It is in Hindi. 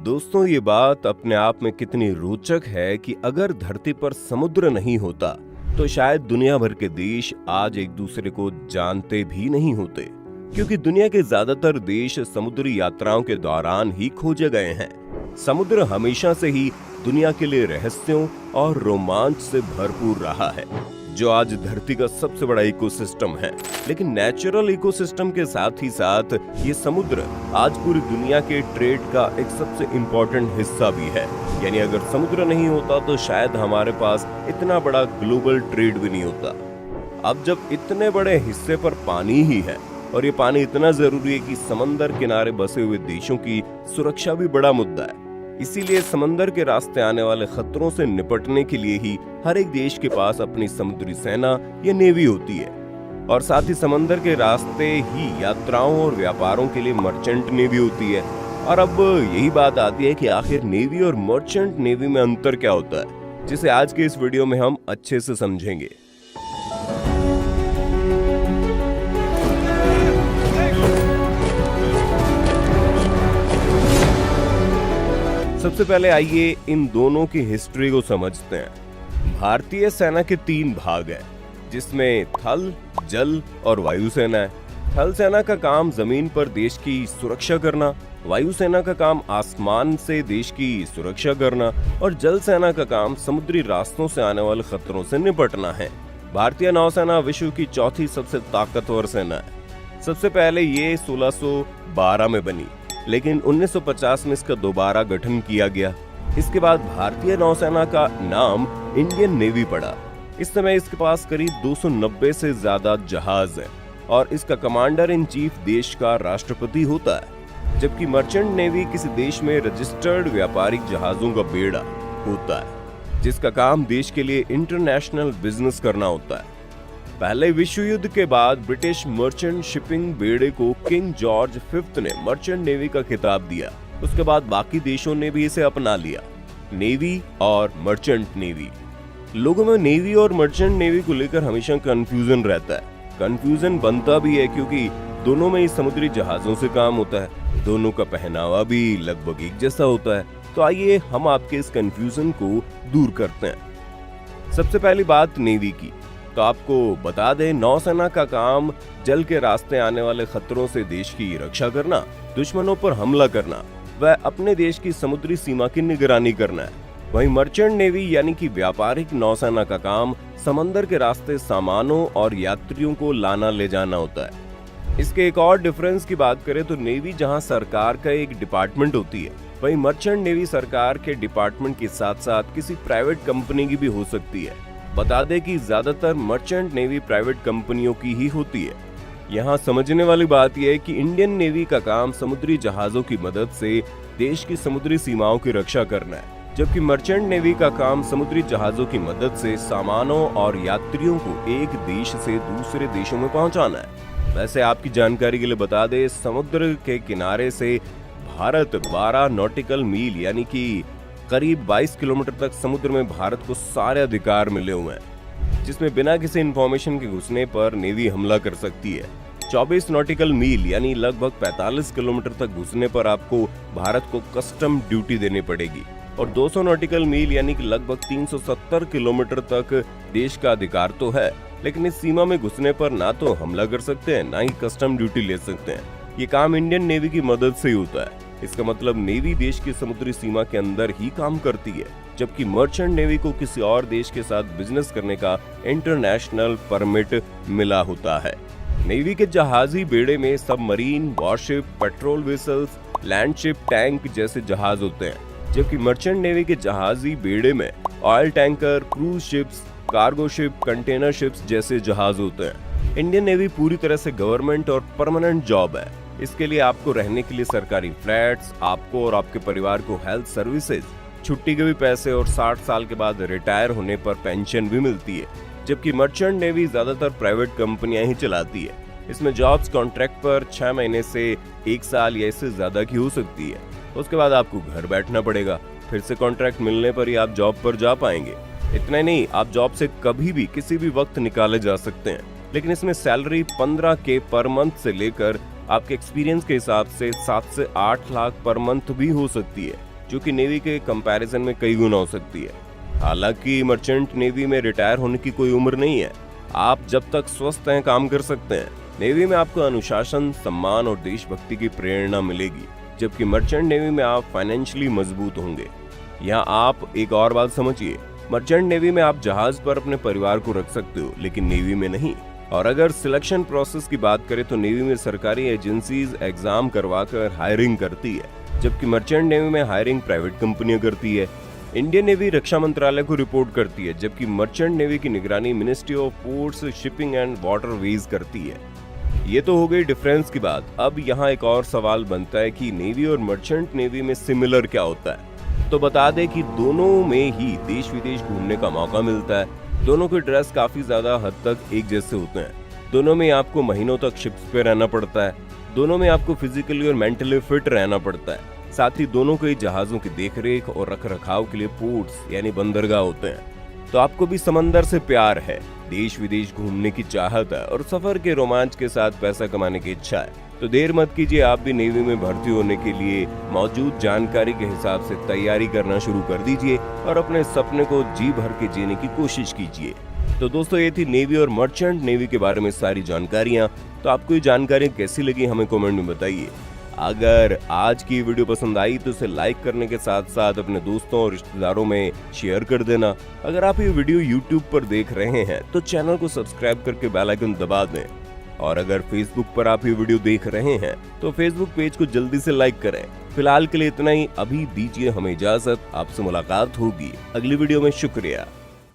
दोस्तों, ये बात अपने आप में कितनी रोचक है कि अगर धरती पर समुद्र नहीं होता तो शायद दुनिया भर के देश आज एक दूसरे को जानते भी नहीं होते, क्योंकि दुनिया के ज्यादातर देश समुद्री यात्राओं के दौरान ही खोजे गए हैं। समुद्र हमेशा से ही दुनिया के लिए रहस्यों और रोमांच से भरपूर रहा है, जो आज धरती का सबसे बड़ा इकोसिस्टम है। लेकिन नेचुरल इकोसिस्टम के साथ ही साथ ये समुद्र आज पूरी दुनिया के ट्रेड का एक सबसे इम्पोर्टेंट हिस्सा भी है। यानी अगर समुद्र नहीं होता तो शायद हमारे पास इतना बड़ा ग्लोबल ट्रेड भी नहीं होता। अब जब इतने बड़े हिस्से पर पानी ही है और ये पानी इतना जरूरी है कि समंदर किनारे बसे हुए देशों की सुरक्षा भी बड़ा मुद्दा है। इसीलिए समंदर के रास्ते आने वाले खतरों से निपटने के लिए ही हर एक देश के पास अपनी समुद्री सेना या नेवी होती है, और साथ ही समंदर के रास्ते ही यात्राओं और व्यापारों के लिए मर्चेंट नेवी होती है। और अब यही बात आती है कि आखिर नेवी और मर्चेंट नेवी में अंतर क्या होता है, जिसे आज के इस वीडियो में हम अच्छे से समझेंगे। सबसे पहले आइए इन दोनों की हिस्ट्री को समझते हैं। भारतीय सेना के 3 भाग हैं, जिसमें थल, जल और वायु सेना है। थल सेना का काम जमीन पर देश की सुरक्षा करना, वायु सेना का काम आसमान से देश की सुरक्षा करना और जल सेना का काम समुद्री रास्तों से आने वाले खतरों से निपटना है। भारतीय नौसेना विश्व की 4थी सबसे ताकतवर सेना है। सबसे पहले ये 1612 में बनी, लेकिन 1950 में इसका दोबारा गठन किया गया। इसके बाद भारतीय नौसेना का नाम इंडियन नेवी पड़ा। इस समय इसके पास करीब 290 से ज्यादा जहाज हैं और इसका कमांडर इन चीफ देश का राष्ट्रपति होता है, जबकि मर्चेंट नेवी किसी देश में रजिस्टर्ड व्यापारिक जहाजों का बेड़ा होता है, जिसका काम देश के लिए इंटरनेशनल बिजनेस करना होता है। पहले विश्व युद्ध के बाद ब्रिटिश मर्चेंट शिपिंग बेड़े को किंग जॉर्ज V ने मर्चेंट नेवी का खिताब दिया। उसके बाद बाकी देशों ने भी इसे अपना लिया, नेवी और मर्चेंट नेवी। लोगों में नेवी और मर्चेंट नेवी को लेकर हमेशा कंफ्यूजन रहता है। कंफ्यूजन बनता भी है क्योंकि दोनों में ही समुद्री जहाजों से काम होता है, दोनों का पहनावा भी लगभग एक जैसा होता है। तो आइए हम आपके इस कंफ्यूजन को दूर करते हैं। सबसे पहली बात नेवी की, तो आपको बता दें, नौसेना का काम जल के रास्ते आने वाले खतरों से देश की रक्षा करना, दुश्मनों पर हमला करना व अपने देश की समुद्री सीमा की निगरानी करना है। वहीं मर्चेंट नेवी यानी कि व्यापारिक नौसेना का काम समंदर के रास्ते सामानों और यात्रियों को लाना ले जाना होता है। इसके एक और डिफरेंस की बात करें तो नेवी जहां सरकार का एक डिपार्टमेंट होती है, वहीं मर्चेंट नेवी सरकार के डिपार्टमेंट के साथ साथ किसी प्राइवेट कंपनी की भी हो सकती है। बता दें कि ज्यादातर मर्चेंट नेवी प्राइवेट कंपनियों की ही होती है। यहाँ समझने वाली बात यह है कि इंडियन नेवी का काम समुद्री जहाजों की मदद से देश की समुद्री सीमाओं की रक्षा करना है, जबकि मर्चेंट नेवी का काम समुद्री जहाजों की मदद से सामानों और यात्रियों को एक देश से दूसरे देशों में पहुंचाना है। वैसे आपकी जानकारी के लिए बता दें, समुद्र के किनारे से भारत 12 नॉटिकल मील यानी कि करीब 22 किलोमीटर तक समुद्र में भारत को सारे अधिकार मिले हुए हैं, जिसमें बिना किसी इंफॉर्मेशन के घुसने पर नेवी हमला कर सकती है। 24 नॉटिकल मील यानी लगभग 45 किलोमीटर तक घुसने पर आपको भारत को कस्टम ड्यूटी देनी पड़ेगी, और 200 नॉटिकल मील यानी कि लगभग 370 किलोमीटर तक देश का अधिकार तो है, लेकिन इस सीमा में घुसने पर ना तो हमला कर सकते हैं, ना ही कस्टम ड्यूटी ले सकते हैं। ये काम इंडियन नेवी की मदद से ही होता है। इसका मतलब नेवी देश की समुद्री सीमा के अंदर ही काम करती है, जबकि मर्चेंट नेवी को किसी और देश के साथ बिजनेस करने का इंटरनेशनल परमिट मिला होता है। नेवी के जहाजी बेड़े में submarine, warship, petrol vessels, landship, tank जैसे जहाज होते हैं, जबकि मर्चेंट नेवी के जहाजी बेड़े में oil tanker, cruise ships, cargo ship, container ships जैसे जहाज होते हैं। इंडियन नेवी पूरी तरह से गवर्नमेंट और परमानेंट जॉब है। इसके लिए आपको रहने के लिए सरकारी फ्लैट्स, आपको और आपके परिवार को हेल्थ सर्विसेज, छुट्टी के भी पैसे और 60 साल के बाद रिटायर होने पर पेंशन भी मिलती है, जबकि मर्चेंट नेवी ज्यादातर प्राइवेट कंपनियां ही चलाती है। इसमें जॉब्स कॉन्ट्रैक्ट पर 6 महीने से 1 साल या इससे ज्यादा की हो सकती है। उसके बाद आपको घर बैठना पड़ेगा, फिर से कॉन्ट्रैक्ट मिलने पर ही आप जॉब पर जा पाएंगे। इतना नहीं, आप जॉब से कभी भी किसी भी वक्त निकाले जा सकते हैं, लेकिन इसमें सैलरी 15K पर मंथ से लेकर आपके एक्सपीरियंस के हिसाब से 7 से 8 लाख पर मंथ भी हो सकती है। जो कि नेवी के कंपैरिजन में कई गुना हो सकती है। हालांकि मर्चेंट नेवी में रिटायर होने की कोई उम्र नहीं है। आप जब तक स्वस्थ हैं काम कर सकते हैं। नेवी में आपको अनुशासन, सम्मान और देशभक्ति की प्रेरणा मिलेगी, जबकि मर्चेंट नेवी में आप फाइनेंशियली मजबूत होंगे। यहाँ आप एक और बात समझिए, मर्चेंट नेवी में आप जहाज पर अपने परिवार को रख सकते हो, लेकिन नेवी में नहीं। और अगर सिलेक्शन प्रोसेस की बात करें तो नेवी में सरकारी एजेंसीज एग्जाम करवाकर हायरिंग करती है, जबकि मर्चेंट नेवी में हायरिंग प्राइवेट कंपनियां करती है। इंडियन नेवी रक्षा मंत्रालय को रिपोर्ट करती है, जबकि मर्चेंट नेवी की निगरानी ministry of ports, shipping and waterways करती है। ये तो हो गई डिफरेंस की बात। अब यहाँ एक और सवाल बनता है कि नेवी और मर्चेंट नेवी में सिमिलर क्या होता है। तो बता दें कि दोनों में ही देश विदेश घूमने का मौका मिलता है। दोनों के ड्रेस काफी ज्यादा हद तक एक जैसे होते हैं। दोनों में आपको महीनों तक शिप्स पे रहना पड़ता है। दोनों में आपको फिजिकली और मेंटली फिट रहना पड़ता है। साथ ही दोनों के जहाजों की देखरेख और रखरखाव के लिए पोर्ट्स यानी बंदरगाह होते हैं। तो आपको भी समंदर से प्यार है, देश विदेश घूमने की चाहत है और सफर के रोमांच के साथ पैसा कमाने की इच्छा है, तो देर मत कीजिए। आप भी नेवी में भर्ती होने के लिए मौजूद जानकारी के हिसाब से तैयारी करना शुरू कर दीजिए और अपने सपने को जी भर के जीने की कोशिश कीजिए। तो दोस्तों, ये थी नेवी और मर्चेंट नेवी के बारे में सारी जानकारियां। तो आपको ये जानकारी कैसी लगी हमें कमेंट में बताइए। अगर आज की वीडियो पसंद आई तो इसे लाइक करने के साथ साथ अपने दोस्तों और रिश्तेदारों में शेयर कर देना। अगर आप ये वीडियो YouTube पर देख रहे हैं तो चैनल को सब्सक्राइब करके बेल आइकन दबा दें। और अगर Facebook पर आप ये वीडियो देख रहे हैं तो Facebook पेज को जल्दी से लाइक करें। फिलहाल के लिए इतना ही। अभी दीजिए हमें इजाजत। आपसे मुलाकात होगी अगली वीडियो में। शुक्रिया।